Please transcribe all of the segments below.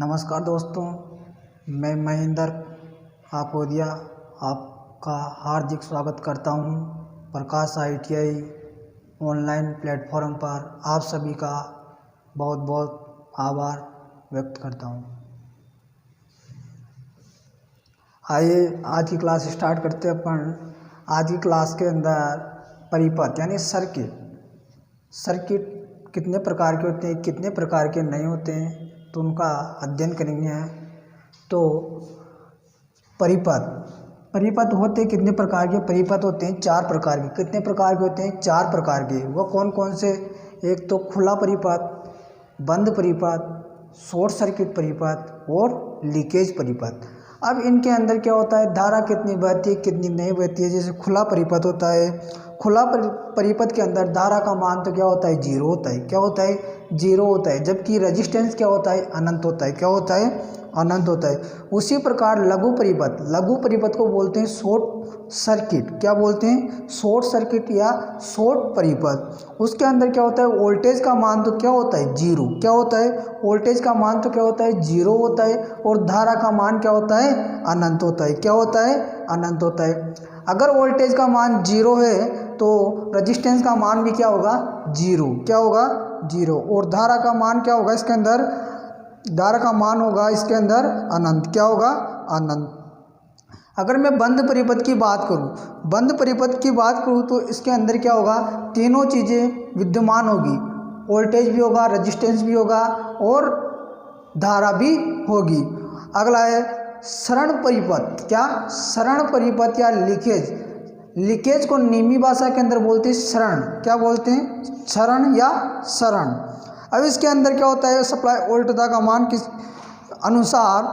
नमस्कार दोस्तों, मैं महेंद्र आकोदिया आपका हार्दिक स्वागत करता हूं। प्रकाश ITI ऑनलाइन प्लेटफॉर्म पर आप सभी का बहुत बहुत आभार व्यक्त करता हूं। आइए आज की क्लास स्टार्ट करते हैं। अपन आज की क्लास के अंदर परिपथ यानी सर्किट कितने प्रकार के होते हैं, कितने प्रकार के नहीं होते हैं, तो उनका अध्ययन करेंगे। तो परिपथ होते कितने प्रकार के? परिपथ होते हैं 4 प्रकार के। कितने प्रकार के होते हैं? 4 प्रकार के। वो कौन कौन से? एक तो खुला परिपथ, बंद परिपथ, शॉर्ट सर्किट परिपथ और लीकेज परिपथ। अब इनके अंदर क्या होता है, धारा कितनी बहती है कितनी नहीं बहती है। जैसे खुला परिपथ होता है, खुला परिपथ के अंदर धारा का मान तो क्या होता है, 0 होता है। क्या होता है? 0 होता है। जबकि रेजिस्टेंस क्या होता है, अनंत होता है। क्या होता है? अनंत होता है। उसी प्रकार लघु परिपथ को बोलते हैं शॉर्ट सर्किट। क्या बोलते हैं? शॉर्ट सर्किट या शॉर्ट परिपथ। उसके अंदर क्या होता है, वोल्टेज का मान तो क्या होता है, 0। क्या होता है? वोल्टेज का मान तो क्या होता है, 0 होता है। और धारा का मान क्या होता है, अनंत होता है। क्या होता है? अनंत होता है। अगर वोल्टेज का मान 0 है तो रेजिस्टेंस का मान भी क्या होगा, 0। क्या होगा? 0। और धारा का मान क्या होगा इसके अंदर? धारा का मान होगा इसके अंदर अनंत। क्या होगा? अनंत। अगर मैं बंद परिपथ की बात करूं, तो इसके अंदर क्या होगा, तीनों चीज़ें विद्यमान होगी। वोल्टेज भी होगा, रेजिस्टेंस भी होगा और धारा भी होगी। अगला है सरण परिपथ। क्या? सरण परिपथ या लीकेज को निमी भाषा के अंदर बोलते हैं सरण। क्या बोलते हैं? सरण या सरण। अब इसके अंदर क्या होता है, सप्लाई वोल्टता का मान किस अनुसार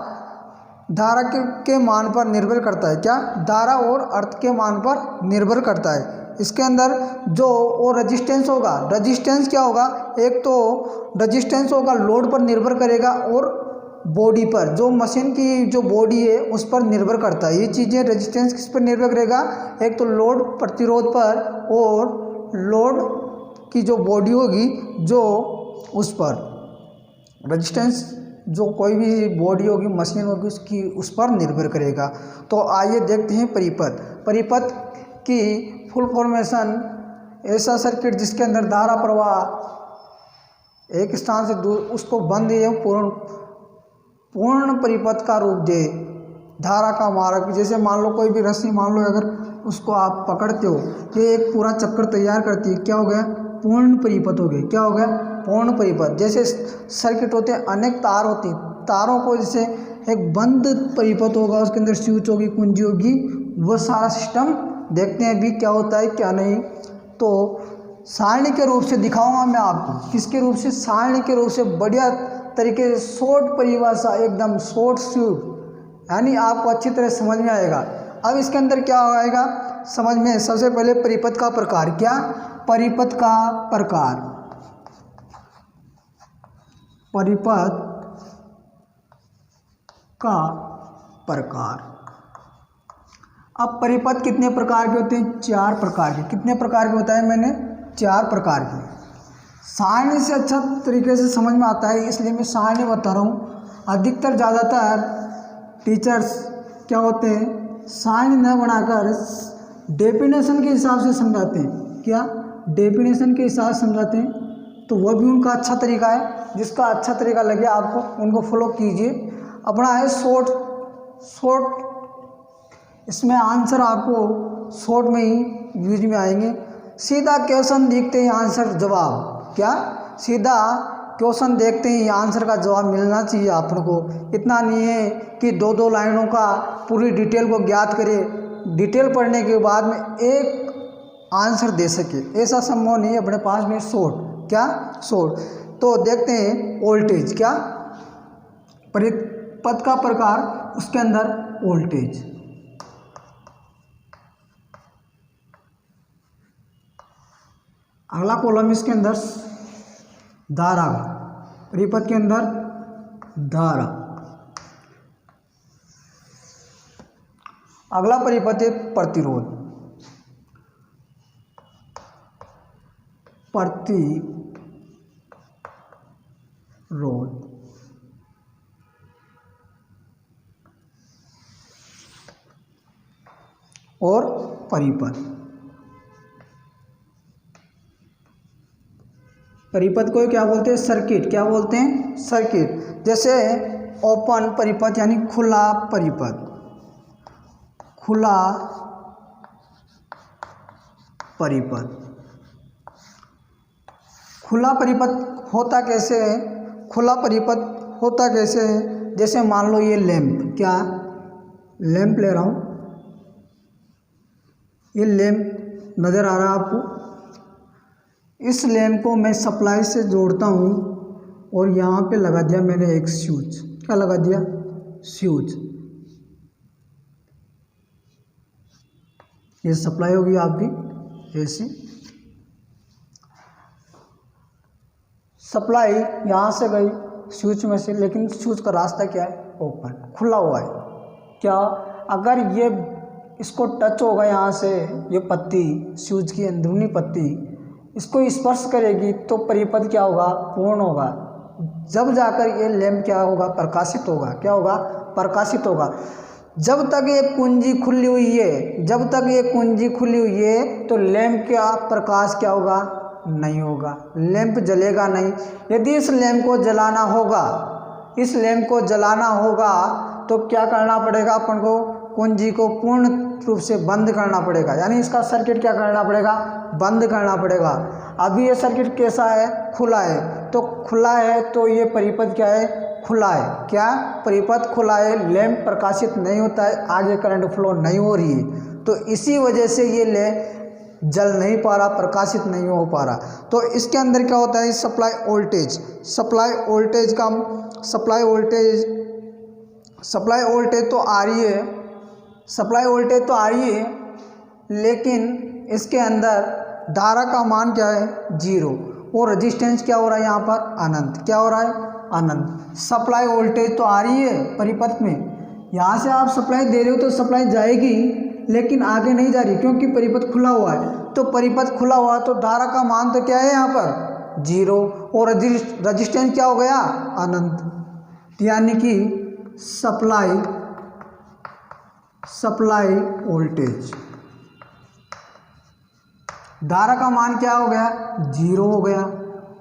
धारा के मान पर निर्भर करता है। क्या? धारा और अर्थ के मान पर निर्भर करता है। इसके अंदर जो और रेजिस्टेंस होगा, रेजिस्टेंस क्या होगा, एक तो रेजिस्टेंस होगा लोड पर निर्भर करेगा और बॉडी पर, जो मशीन की जो बॉडी है उस पर निर्भर करता है। ये चीज़ें रेजिस्टेंस किस पर निर्भर करेगा, एक तो लोड प्रतिरोध पर और लोड की जो बॉडी होगी जो उस पर, रेजिस्टेंस जो कोई भी बॉडी होगी, मशीन होगी, उसकी उस पर निर्भर करेगा। तो आइए देखते हैं परिपथ की फुल फॉर्मेशन। ऐसा सर्किट जिसके अंदर धारा प्रवाह एक स्थान से दूर उसको बंद एवं पूर्ण परिपथ का रूप दे। धारा का मार्ग, जैसे मान लो कोई भी रस्सी मान लो, अगर उसको आप पकड़ते हो, ये एक पूरा चक्कर तैयार करती है। क्या हो गया? पूर्ण परिपथ हो गया। क्या हो गया? पूर्ण परिपथ। जैसे सर्किट होते हैं, अनेक तार होती हैं, तारों को जैसे एक बंद परिपथ होगा, उसके अंदर स्विच होगी, कुंजी होगी, वह सारा सिस्टम देखते हैं अभी क्या होता है क्या नहीं। तो सारणी के रूप से दिखाऊंगा मैं आपको। किसके रूप से? सारणी के रूप से, बढ़िया तरीके से, शॉर्ट परिभाषा, एकदम शॉर्ट स्वीट, यानी आपको अच्छी तरह समझ में आएगा। अब इसके अंदर क्या आएगा समझ में? सबसे पहले परिपथ का प्रकार। क्या? परिपथ का प्रकार। परिपथ का प्रकार। अब परिपथ कितने प्रकार के होते हैं? 4 प्रकार के। कितने प्रकार के बताए मैंने? 4 प्रकार के। सारणी से अच्छा तरीके से समझ में आता है, इसलिए मैं सारणी बता रहा हूँ। अधिकतर ज़्यादातर टीचर्स क्या होते हैं, सारणी न बनाकर डेफिनेशन के हिसाब से समझाते हैं। क्या? डेफिनेशन के हिसाब से समझाते हैं। तो वह भी उनका अच्छा तरीका है। जिसका अच्छा तरीका लगे आपको, उनको फॉलो कीजिए। अपना है शॉर्ट, इसमें आंसर आपको शॉर्ट में ही यूज में आएंगे। सीधा क्वेश्चन देखते ही आंसर जवाब। क्या? सीधा क्वेश्चन देखते ही आंसर का जवाब मिलना चाहिए अपन को। इतना नहीं है कि 2-2 लाइनों का पूरी डिटेल को ज्ञात करें, डिटेल पढ़ने के बाद में एक आंसर दे सके, ऐसा संभव नहीं है अपने पास में। शॉर्ट। क्या? शॉर्ट। तो देखते हैं वोल्टेज। क्या? परिपथ का प्रकार, उसके अंदर वोल्टेज। अगला कॉलम इसके अंदर धारा, परिपथ के अंदर धारा। अगला परिपथ है प्रतिरोध। प्रतिरोध। और परिपथ। परिपथ को क्या बोलते हैं? सर्किट। क्या बोलते हैं? सर्किट। जैसे ओपन परिपथ यानी खुला परिपथ, खुला परिपथ। खुला परिपथ होता कैसे है? खुला परिपथ होता कैसे है? जैसे मान लो ये लैंप, क्या लैंप ले रहा हूँ, ये लैंप नज़र आ रहा है आपको। इस लैंप को मैं सप्लाई से जोड़ता हूँ और यहाँ पे लगा दिया मैंने एक स्विच। क्या लगा दिया? स्विच। ये सप्लाई होगी आपकी ऐसी। सप्लाई यहाँ से गई स्विच में से, लेकिन स्विच का रास्ता क्या है? ओपन, खुला हुआ है। क्या अगर ये इसको टच होगा यहाँ से, ये पत्ती स्विच की अंदरूनी पत्ती इसको स्पर्श करेगी तो परिपथ क्या होगा? पूर्ण होगा। जब जाकर ये लैंप क्या होगा? प्रकाशित होगा। क्या होगा? प्रकाशित होगा। जब तक ये कुंजी खुली हुई है, जब तक ये कुंजी खुली हुई है तो लैंप का प्रकाश क्या होगा? नहीं होगा। लैंप जलेगा नहीं। यदि इस लैंप को जलाना होगा, इस लैंप को जलाना होगा तो क्या करना पड़ेगा अपन को? कुंजी को पूर्ण रूप से बंद करना पड़ेगा, यानी इसका सर्किट क्या करना पड़ेगा? बंद करना पड़ेगा। अभी ये सर्किट कैसा है? खुला है। तो खुला है तो ये परिपथ क्या है? खुला है। क्या? परिपथ खुला है। लैंप प्रकाशित नहीं होता है, आगे करंट फ्लो नहीं हो रही है, तो इसी वजह से ये लैंप जल नहीं पा रहा, प्रकाशित नहीं हो पा रहा। तो इसके अंदर क्या होता है? सप्लाई वोल्टेज, सप्लाई वोल्टेज का सप्लाई वोल्टेज तो आ रही है, सप्लाई वोल्टेज तो आ रही है, लेकिन इसके अंदर धारा का मान क्या है? 0। और रेजिस्टेंस क्या हो रहा है यहाँ पर? अनंत। क्या हो रहा है? अनंत। सप्लाई वोल्टेज तो आ रही है परिपथ में, यहाँ से आप सप्लाई दे रहे हो तो सप्लाई जाएगी, लेकिन आगे नहीं जा रही क्योंकि परिपथ खुला हुआ है। तो परिपथ खुला हुआ तो धारा का मान तो क्या है यहाँ पर? 0। और रेजिस्टेंस क्या हो गया? अनंत। यानी कि सप्लाई वोल्टेज, धारा का मान क्या हो गया? 0 हो गया।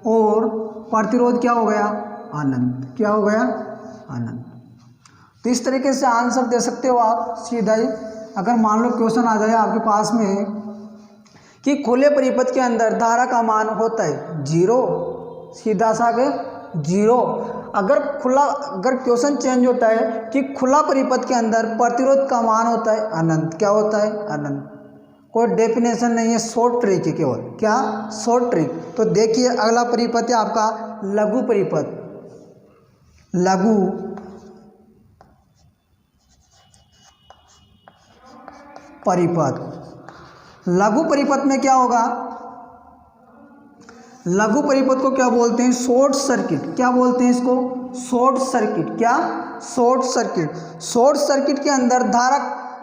और प्रतिरोध क्या हो गया? अनंत। क्या हो गया? अनंत। तो इस तरीके से आंसर दे सकते हो आप सीधा ही। अगर मान लो क्वेश्चन आ जाए आपके पास में कि खुले परिपथ के अंदर धारा का मान होता है 0, सीधा सा 0। अगर क्वेश्चन चेंज होता है कि खुला परिपथ के अंदर प्रतिरोध का मान होता है अनंत। क्या होता है? अनंत। कोई डेफिनेशन नहीं है, शॉर्ट ट्रिक है केवल। क्या? Short trick. तो देखिए अगला परिपथ है आपका लघु परिपथ। लघु परिपथ। लघु परिपथ में क्या होगा? लघु परिपथ को क्या बोलते हैं? Short circuit. क्या बोलते हैं इसको? Short circuit. क्या? Short circuit. शॉर्ट सर्किट के अंदर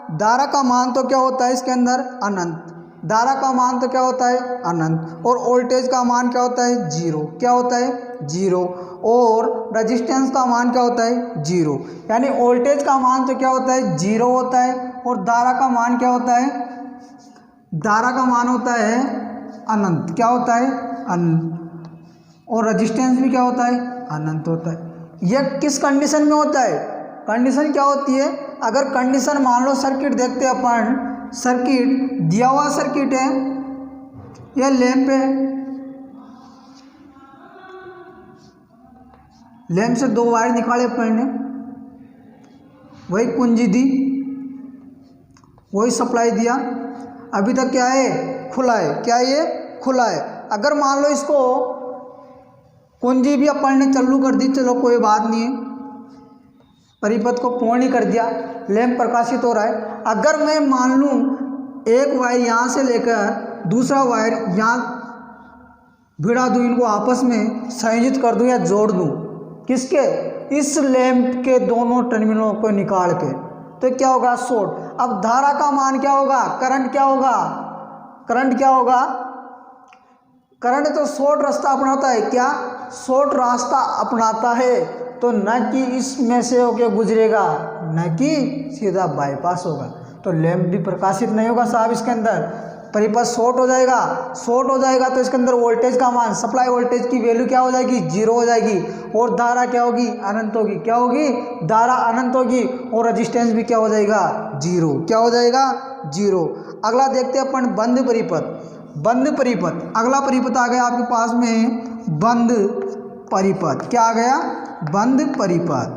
धारा का मान तो क्या होता है इसके अंदर? अनंत। धारा का मान तो क्या होता है? अनंत। और वोल्टेज का मान क्या होता है? 0। क्या होता है? 0। और रेजिस्टेंस का मान क्या होता है? 0। यानी वोल्टेज का मान तो क्या होता है? 0 होता है। और धारा का मान क्या होता है? धारा का मान होता है अनंत। क्या होता है? अनंत। और रेजिस्टेंस भी क्या होता है? अनंत होता है। यह किस कंडीशन में होता है? कंडीशन क्या होती है? अगर कंडीशन मान लो सर्किट देखते हैं अपन, सर्किट दिया हुआ सर्किट है, यह लैंप है, लैंप से 2 वायर निकाले अपन ने, वही कुंजी दी, वही सप्लाई दिया, अभी तक क्या है? खुला है। क्या है? ये खुला है। अगर मान लो इसको कुंजी भी अपन ने चालू कर दी, चलो कोई बात नहीं है, परिपथ को पूर्ण ही कर दिया, लैंप प्रकाशित हो रहा है। अगर मैं मान लूँ एक वायर यहाँ से लेकर दूसरा वायर यहाँ भिड़ा दूँ, इनको आपस में संयोजित कर दूँ या जोड़ दूँ, किसके? इस लैंप के दोनों टर्मिनलों को निकाल के, तो क्या होगा? शॉर्ट। अब धारा का मान क्या होगा? करंट क्या होगा? करंट क्या होगा? करंट तो शॉर्ट रास्ता अपनाता है। क्या? शॉर्ट रास्ता अपनाता है, तो न कि इसमें से होके गुजरेगा, न कि सीधा बाईपास होगा। तो लैंप भी प्रकाशित नहीं होगा साहब, इसके अंदर परिपथ शॉर्ट हो जाएगा। शॉर्ट हो जाएगा तो इसके अंदर वोल्टेज का मान, सप्लाई वोल्टेज की वैल्यू क्या हो जाएगी, जीरो हो जाएगी, और धारा क्या होगी, अनंत होगी। क्या होगी, धारा अनंत होगी, और रजिस्टेंस भी क्या हो जाएगा, जीरो। क्या हो जाएगा, जीरो। अगला देखते हैं अपन बंद परिपथ। बंद परिपथ, अगला परिपथ आ गया आपके पास में बंद परिपथ। क्या आ गया, बंद परिपथ।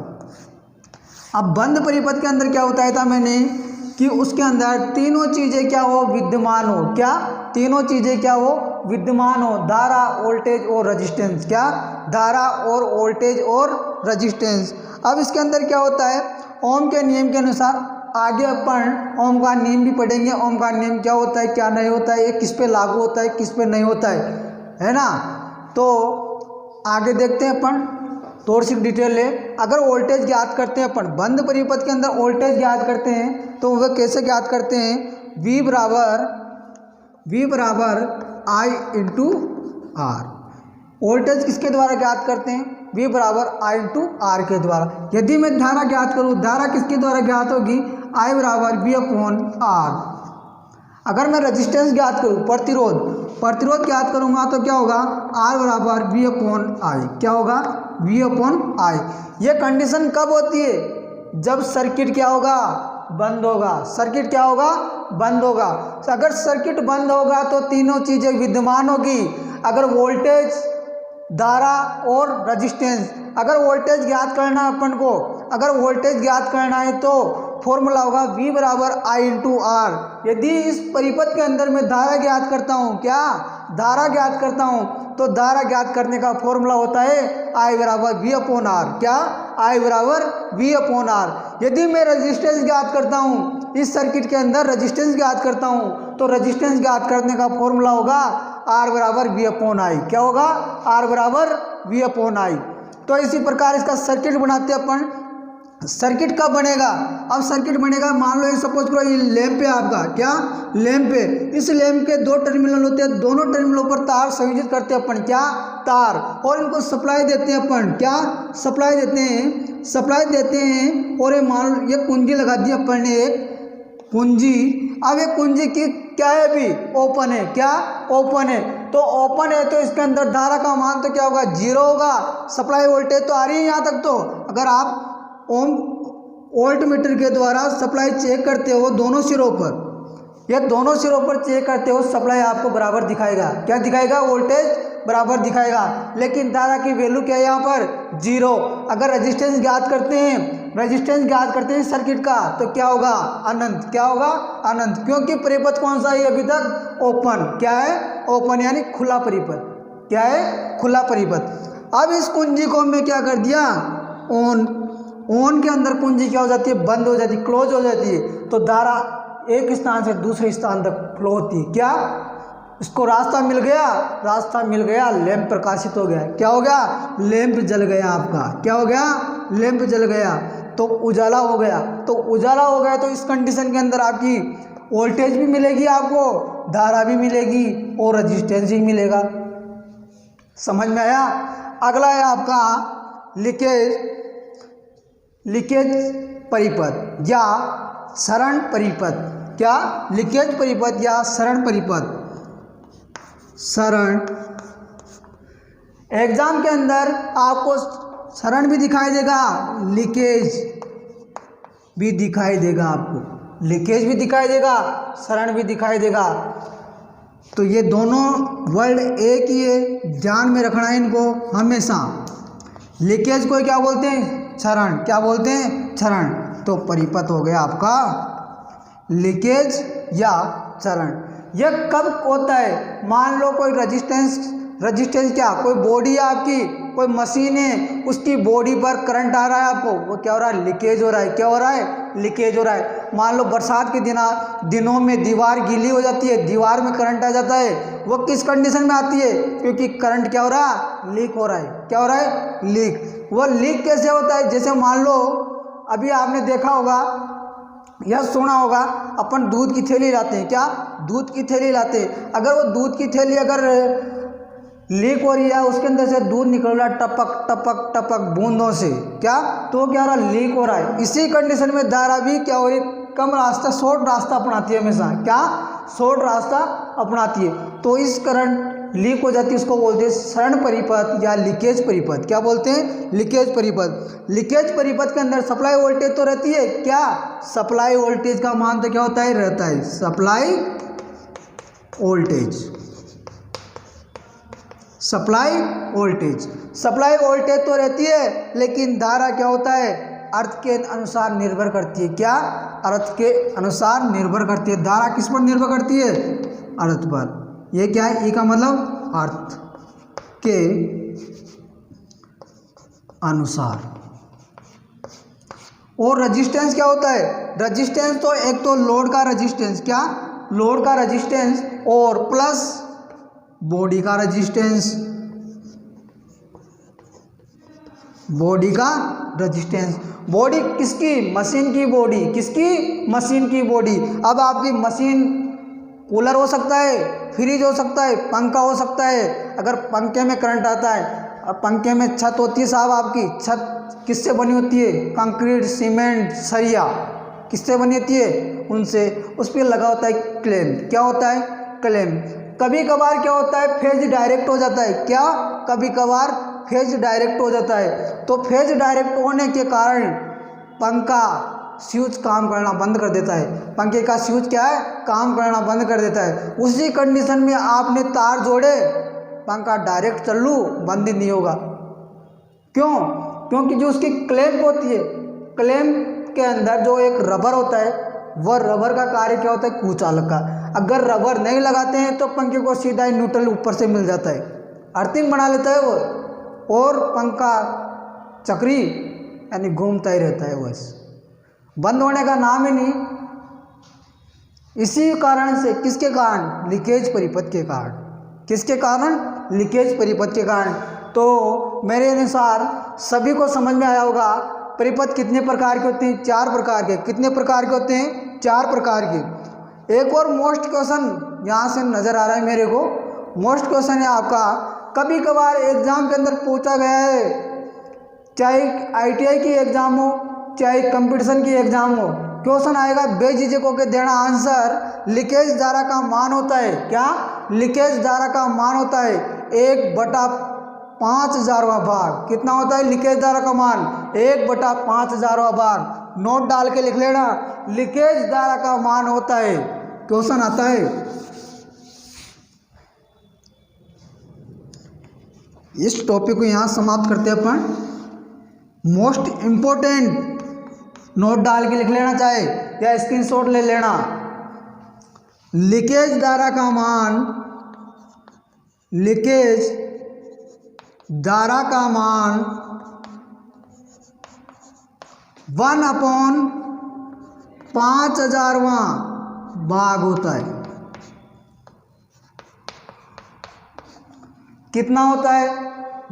अब बंद परिपथ के अंदर क्या बताया था मैंने कि उसके अंदर तीनों चीजें क्या हो, विद्यमान हो। क्या, तीनों चीजें क्या हो, विद्यमान हो। धारा, वोल्टेज और रेजिस्टेंस। क्या, धारा और वोल्टेज और रेजिस्टेंस। अब इसके अंदर क्या होता है, ओम के नियम के अनुसार आगे अपन ओम का नियम भी पढ़ेंगे। ओम का नियम क्या होता है, क्या नहीं होता है, ये किस पे लागू होता है, किस पे नहीं होता है ना। तो आगे देखते हैं अपन, थोड़ी सी डिटेल है। अगर वोल्टेज ज्ञात करते हैं अपन, बंद परिपथ के अंदर वोल्टेज ज्ञात करते हैं तो वह कैसे ज्ञात करते हैं, V बराबर I इंटू आर। वोल्टेज किसके द्वारा ज्ञात करते हैं, V बराबर I इंटू आर के द्वारा। यदि मैं धारा ज्ञात करूँ, धारा किसके द्वारा ज्ञात होगी, I बराबर V अपॉन आर। अगर मैं रेजिस्टेंस ज्ञात करूँ, प्रतिरोध ज्ञात करूँगा तो क्या होगा, R बराबर V अपॉन आई। क्या होगा, V अपॉन आई। ये कंडीशन कब होती है, जब सर्किट क्या होगा, बंद होगा। सर्किट क्या होगा, बंद होगा। अगर सर्किट बंद होगा तो तीनों चीज़ें विद्यमान होगी। अगर वोल्टेज, धारा और रेजिस्टेंस, अगर वोल्टेज ज्ञात करना है अपन को, अगर वोल्टेज ज्ञात करना है तो फॉर्मूला होगा V बराबर I इंटू आर। यदि इस परिपथ के अंदर मैं धारा ज्ञात करता हूँ, क्या, धारा ज्ञात करता हूँ, तो धारा ज्ञात करने का फॉर्मूला होता है I बराबर V अपॉन आर। क्या, I बराबर V अपॉन आर। यदि मैं रेजिस्टेंस ज्ञात करता हूँ, इस सर्किट के अंदर रेजिस्टेंस ज्ञात करता हूँ, तो रेजिस्टेंस ज्ञात करने का फॉर्मूला होगा R बराबर V अपॉन आई। क्या होगा, R बराबर V अपॉन आई। तो इसी प्रकार इसका सर्किट बनाते हैं अपन। सर्किट कब बनेगा, अब सर्किट बनेगा, मान लो ये सपोज करो ये लैंप है आपका। क्या, लैंप है। इस लैंप के दो टर्मिनल होते हैं, दोनों टर्मिनलों पर तार संयोजित करते हैं अपन। क्या, तार, और इनको सप्लाई देते हैं अपन। क्या, सप्लाई देते हैं, सप्लाई देते हैं। और ये मान लो ये कुंजी लगा दी अपन ने, एक कुंजी। अब ये कुंजी की क्या है, अभी ओपन है। क्या, ओपन है। तो ओपन है तो इसके अंदर धारा का मान तो क्या होगा, जीरो होगा। सप्लाई वोल्टेज तो आ रही है यहाँ तक। तो अगर आप ओम वोल्ट मीटर के द्वारा सप्लाई चेक करते हो दोनों सिरों पर, या दोनों सिरों पर चेक करते हो, सप्लाई आपको बराबर दिखाएगा। क्या दिखाएगा, वोल्टेज बराबर दिखाएगा। लेकिन धारा की वैल्यू क्या है यहाँ पर, जीरो। अगर रेजिस्टेंस ज्ञात करते हैं, रेजिस्टेंस ज्ञात करते हैं सर्किट का, तो क्या होगा, अनंत। क्या होगा, अनंत। क्योंकि परिपथ कौन सा है अभी तक, ओपन। क्या है, ओपन, यानी खुला परिपथ। क्या है, खुला परिपथ। अब इस कुंजी को मैं क्या कर दिया, ऑन। ऑन के अंदर कुंजी क्या हो जाती है, बंद हो जाती है, क्लोज हो जाती है। तो धारा एक स्थान से दूसरे स्थान तक फ्लो होती है। क्या, इसको रास्ता मिल गया, रास्ता मिल गया, लैंप प्रकाशित हो गया। क्या हो गया, लैंप जल गया आपका। क्या हो गया, लैंप जल गया, तो उजाला हो गया। तो उजाला हो गया तो इस कंडीशन के अंदर आपकी वोल्टेज भी मिलेगी, आपको धारा भी मिलेगी, और रेजिस्टेंस भी मिलेगा। समझ में आया। अगला है आपका लीकेज परिपथ या सरण परिपथ। क्या, लीकेज परिपथ या सरण परिपथ। सरण, एग्जाम के अंदर आपको सरण भी दिखाई देगा, लीकेज भी दिखाई देगा। आपको लीकेज भी दिखाई देगा, सरण भी दिखाई देगा। तो ये दोनों वर्ड एक ही है, ध्यान में रखना है इनको हमेशा। लीकेज को क्या बोलते हैं, क्षरण। क्या बोलते हैं, क्षरण। तो परिपथ हो गया आपका लीकेज या क्षरण। यह कब होता है, मान लो कोई रेजिस्टेंस क्या, कोई बॉडी है आपकी, कोई मशीन है, उसकी बॉडी पर करंट आ रहा है आपको, वो क्या हो रहा है, लीकेज हो रहा है। क्या हो रहा है, लीकेज हो रहा है। मान लो बरसात के दिनों में दीवार गीली हो जाती है, दीवार में करंट आ जाता है, वो किस कंडीशन में आती है, क्योंकि करंट क्या हो रहा है, लीक हो रहा है। क्या हो रहा है, लीक। वो लीक कैसे होता है, जैसे मान लो अभी आपने देखा होगा या सुना होगा, अपन दूध की थैली लाते हैं। क्या, दूध की थैली लाते हैं। अगर वो दूध की थैली अगर लीक हो रही है, उसके अंदर से दूध निकल रहा है टपक टपक टपक बूंदों से, क्या, तो क्या हो रहा है, लीक हो रहा है। इसी कंडीशन में धारा भी क्या हो रही है, कम रास्ता, शॉर्ट रास्ता अपनाती है हमेशा। क्या? शॉर्ट रास्ता अपनाती है। तो इस करंट लीक हो जाती है, उसको बोलते हैं क्षरण परिपथ या लीकेज परिपथ। क्या बोलते हैं? लीकेज परिपथ। लीकेज परिपथ के अंदर सप्लाई वोल्टेज तो रहती है। क्या? सप्लाई वोल्टेज का मान तो क्या होता है? रहता है supply voltage. Supply voltage, supply voltage तो रहती है, लेकिन धारा क्या होता है? अर्थ के अनुसार निर्भर करती है। क्या? अर्थ के अनुसार निर्भर करती है। धारा किस पर निर्भर करती है? अर्थ पर। ये क्या है? ई का मतलब अर्थ के अनुसार। और रेजिस्टेंस क्या होता है? रेजिस्टेंस तो एक तो लोड का रेजिस्टेंस। क्या? लोड का रेजिस्टेंस और प्लस बॉडी का रेजिस्टेंस। बॉडी का रेजिस्टेंस। बॉडी किसकी? मशीन की बॉडी। किसकी? मशीन की बॉडी। अब आपकी मशीन कूलर हो सकता है, फ्रिज हो सकता है, पंखा हो सकता है। अगर पंखे में करंट आता है, अब पंखे में छत होती है साहब, आपकी छत किससे बनी होती है? कंक्रीट, सीमेंट, सरिया किससे बनी होती है? उनसे। उस पर लगा होता है क्लैम। क्या होता है? क्लैम। कभी कभार क्या होता है? फेज डायरेक्ट हो जाता है। क्या? कभी कभार फेज डायरेक्ट हो जाता है। तो फेज डायरेक्ट होने के कारण पंखा स्विच काम करना बंद कर देता है। पंखे का स्विच क्या है? काम करना बंद कर देता है। उसी कंडीशन में आपने तार जोड़े, पंखा डायरेक्ट चालू बंद ही नहीं होगा। क्यों? क्योंकि जो उसकी क्लैंप होती है, क्लैंप के अंदर जो एक रबर होता है, वह रबर का कार्य क्या होता है? कुचालक का। अगर रबर नहीं लगाते हैं तो पंखे को सीधा ही न्यूट्रल ऊपर से मिल जाता है, अर्थिंग बना लेता है वो, और पंखा चक्री यानी घूमता ही रहता है, बस बंद होने का नाम ही नहीं। इसी कारण से, किसके कारण? लीकेज परिपथ के कारण। किसके कारण? लीकेज परिपथ के कारण। तो मेरे अनुसार सभी को समझ में आया होगा परिपथ कितने प्रकार के होते हैं? 4 प्रकार के। कितने प्रकार के होते हैं? 4 प्रकार के। एक और मोस्ट क्वेश्चन यहाँ से नज़र आ रहा है मेरे को। मोस्ट क्वेश्चन है आपका, कभी कभार एग्जाम के अंदर पूछा गया है, चाहे ITI की एग्जाम हो, चाहे कंपटीशन की एग्जाम हो, क्वेश्चन आएगा बेझिझक होकर देना आंसर। लीकेज धारा का मान होता है। क्या? लीकेज धारा का मान होता है 1/5000वां भाग। कितना होता है लीकेज धारा का मान? 1/5000वां भाग। नोट डाल के लिख लेना, लीकेज धारा का मान होता है। क्वेश्चन आता है। इस टॉपिक को यहाँ समाप्त करते हैं अपन। मोस्ट इम्पोर्टेंट नोट डाल के लिख लेना, चाहे या स्क्रीनशॉट ले लेना। लीकेज धारा का मान, लीकेज धारा का मान 1/5000वां भाग होता है। कितना होता है?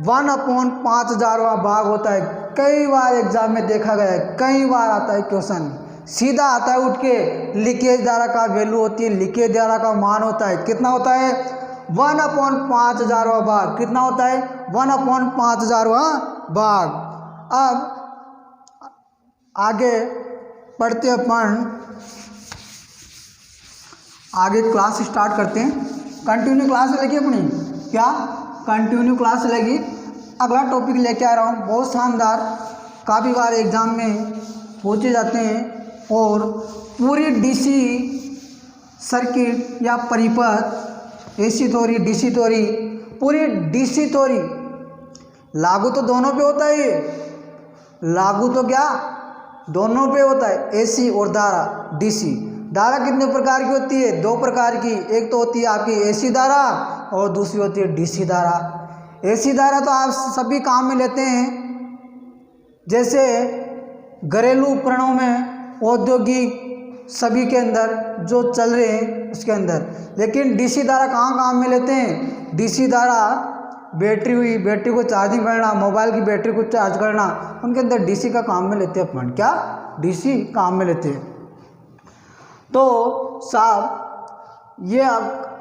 1/5000वां भाग होता है। कई बार एग्जाम में देखा गया है, कई बार आता है क्वेश्चन, सीधा आता है उठ के, लीकेज धारा का वैल्यू होती है, लीकेज धारा का मान होता है। कितना होता है? 1/5000वां भाग। कितना होता है? 1/5000वां भाग। अब आगे पढ़ते अपन, आगे क्लास स्टार्ट करते हैं। कंटिन्यू क्लास लगी अपनी। क्या? कंटिन्यू क्लास लगी। अगला टॉपिक लेके आ रहा हूँ, बहुत शानदार, काफ़ी बार एग्जाम में पूछे जाते हैं। और पूरी DC सर्किट या परिपथ, AC थ्योरी, DC थ्योरी, पूरी DC थ्योरी लागू तो दोनों पे होता है। लागू तो क्या? दोनों पे होता है, AC और धारा, DC। धारा कितने प्रकार की होती है? 2 प्रकार की। एक तो होती है आपकी AC धारा और दूसरी होती है DC धारा। AC धारा तो आप सभी काम में लेते हैं, जैसे घरेलू उपकरणों में, औद्योगिक सभी के अंदर जो चल रहे हैं उसके अंदर। लेकिन DC धारा कहाँ काम में लेते हैं? DC धारा बैटरी हुई, बैटरी को चार्जिंग करना, मोबाइल की बैटरी को चार्ज करना, उनके अंदर DC का काम में लेते हैं अपन। क्या? DC काम में लेते हैं। तो साहब ये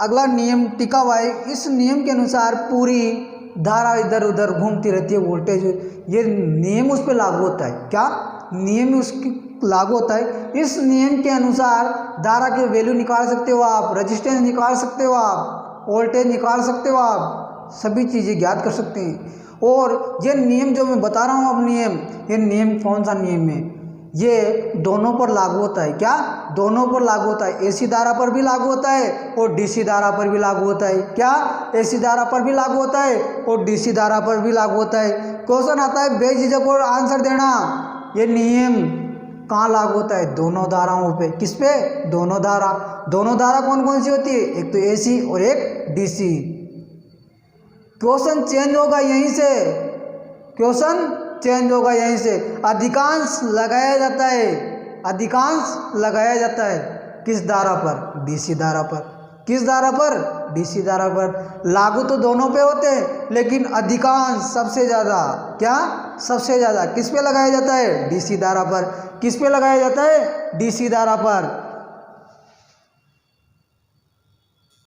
अगला नियम टिका हुआ है। इस नियम के अनुसार पूरी धारा इधर उधर घूमती रहती है, वोल्टेज, ये नियम उस पर लागू होता है। क्या? नियम उसकी लागू होता है। इस नियम के अनुसार धारा के वैल्यू निकाल सकते हो आप, रेजिस्टेंस निकाल सकते हो आप, वोल्टेज निकाल सकते हो आप, सभी चीज़ें ज्ञात कर सकते हैं। और ये नियम जो मैं बता रहा हूँ अब नियम, ये नियम कौन सा नियम है, ये दोनों पर लागू होता है। क्या? दोनों पर लागू होता है। एसी धारा पर भी लागू होता है और डीसी धारा पर भी लागू होता है। क्या? एसी धारा पर भी लागू होता है और डीसी धारा पर भी लागू होता है। क्वेश्चन आता है बेझिझक और आंसर देना। ये नियम कहाँ लागू होता है? दोनों धाराओं पे। किस पे? दोनों धारा। दोनों धारा कौन कौन सी होती है? एक तो एसी और एक डीसी। क्वेश्चन चेंज होगा यहीं से, क्वेश्चन चेंज होगा यहीं से। अधिकांश लगाया जाता है, अधिकांश लगाया जाता है किस धारा पर? डीसी धारा पर। किस धारा पर? डीसी धारा पर। लागू तो दोनों पे होते हैं लेकिन अधिकांश सबसे ज़्यादा, क्या? सबसे ज़्यादा किस पे लगाया जाता है? डीसी धारा पर। किस पे लगाया जाता है? डीसी धारा पर।